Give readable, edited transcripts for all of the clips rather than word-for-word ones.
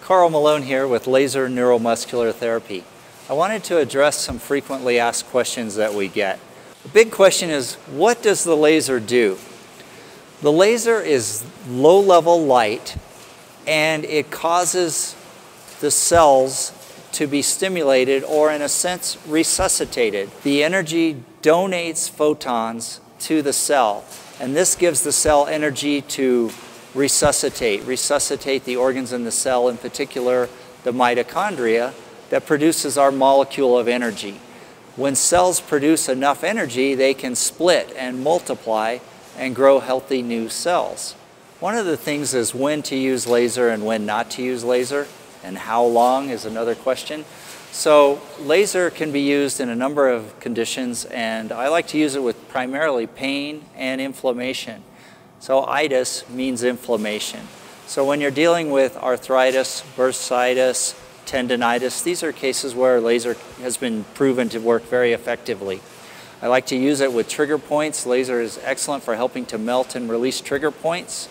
Carl Malone here with laser neuromuscular therapy. I wanted to address some frequently asked questions that we get. The big question is, what does the laser do? The laser is low-level light, and it causes the cells to be stimulated, or in a sense, resuscitated. The energy donates photons to the cell, and this gives the cell energy to resuscitate the organs in the cell, in particular the mitochondria, that produces our molecule of energy. When cells produce enough energy, they can split and multiply and grow healthy new cells. One of the things is when to use laser and when not to use laser, and how long is another question. So laser can be used in a number of conditions, and I like to use it with primarily pain and inflammation. So itis means inflammation. So when you're dealing with arthritis, bursitis, tendinitis, these are cases where laser has been proven to work very effectively. I like to use it with trigger points. Laser is excellent for helping to melt and release trigger points,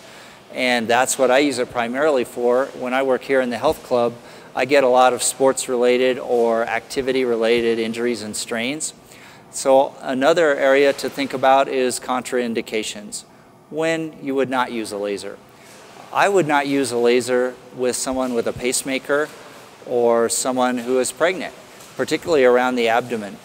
and that's what I use it primarily for. When I work here in the health club, I get a lot of sports-related or activity-related injuries and strains. So another area to think about is contraindications. When you would not use a laser. I would not use a laser with someone with a pacemaker or someone who is pregnant, particularly around the abdomen.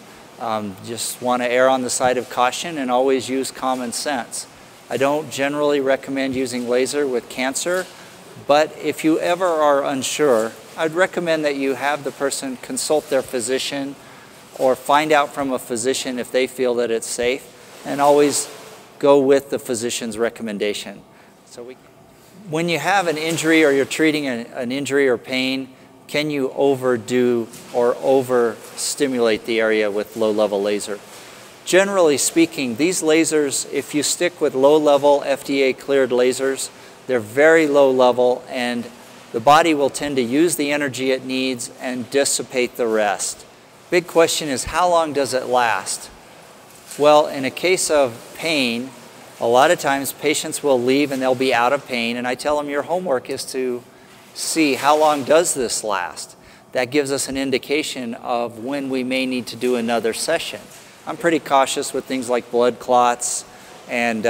Just want to err on the side of caution and always use common sense. I don't generally recommend using laser with cancer, but if you ever are unsure, I'd recommend that you have the person consult their physician or find out from a physician if they feel that it's safe, and always go with the physician's recommendation. When you have an injury or you're treating an injury or pain, can you overdo or overstimulate the area with low-level laser? Generally speaking, these lasers, if you stick with low-level FDA-cleared lasers, they're very low-level, and the body will tend to use the energy it needs and dissipate the rest. Big question is, how long does it last? Well, in a case of pain, a lot of times patients will leave and they'll be out of pain, and I tell them your homework is to see how long does this last. That gives us an indication of when we may need to do another session. I'm pretty cautious with things like blood clots, and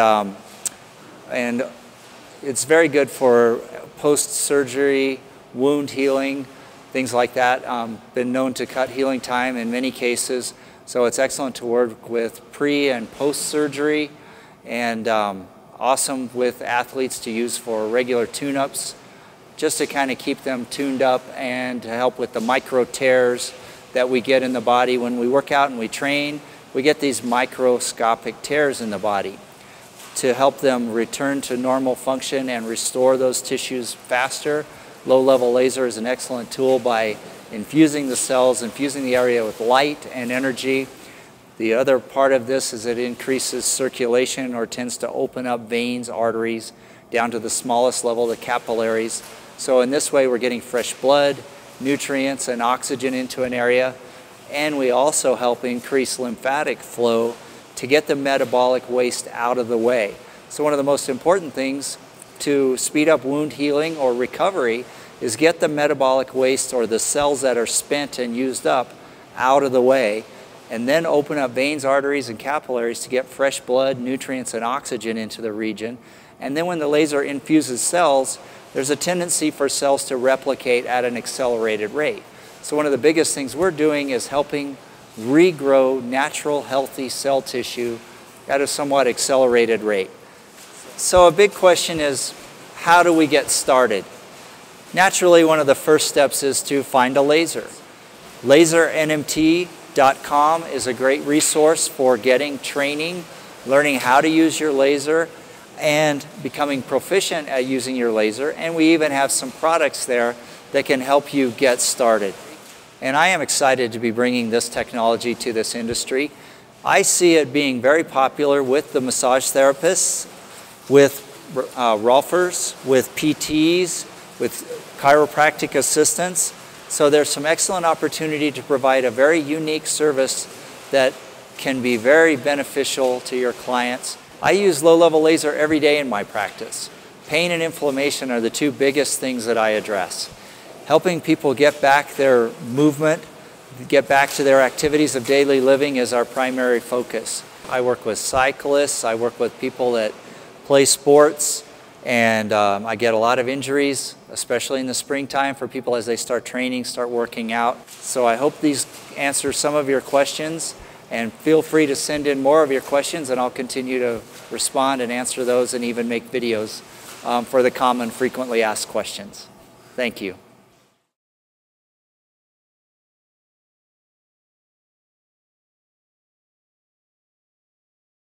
it's very good for post-surgery wound healing, things like that. Been known to cut healing time in many cases. So it's excellent to work with pre and post-surgery, and awesome with athletes to use for regular tune-ups, just to kind of keep them tuned up and to help with the micro tears that we get in the body. When we work out and we train, we get these microscopic tears in the body. To help them return to normal function and restore those tissues faster, low-level laser is an excellent tool by infusing the cells, infusing the area with light and energy. The other part of this is it increases circulation, or tends to open up veins, arteries, down to the smallest level, the capillaries. So in this way, we're getting fresh blood, nutrients, and oxygen into an area. And we also help increase lymphatic flow to get the metabolic waste out of the way. So one of the most important things to speed up wound healing or recovery is get the metabolic waste, or the cells that are spent and used up, out of the way, and then open up veins, arteries, and capillaries to get fresh blood, nutrients, and oxygen into the region. And then when the laser infuses cells, there's a tendency for cells to replicate at an accelerated rate. So one of the biggest things we're doing is helping regrow natural, healthy cell tissue at a somewhat accelerated rate. So a big question is, how do we get started? Naturally, one of the first steps is to find a laser. LNMT.com is a great resource for getting training, learning how to use your laser, and becoming proficient at using your laser. And we even have some products there that can help you get started. And I am excited to be bringing this technology to this industry. I see it being very popular with the massage therapists, with rolfers, with PTs, with chiropractic assistants. So there's some excellent opportunity to provide a very unique service that can be very beneficial to your clients. I use low-level laser every day in my practice. Pain and inflammation are the two biggest things that I address. Helping people get back their movement, get back to their activities of daily living is our primary focus. I work with cyclists, I work with people that play sports, and I get a lot of injuries, especially in the springtime for people as they start training, start working out. So I hope these answer some of your questions, and feel free to send in more of your questions and I'll continue to respond and answer those and even make videos for the common frequently asked questions. Thank you.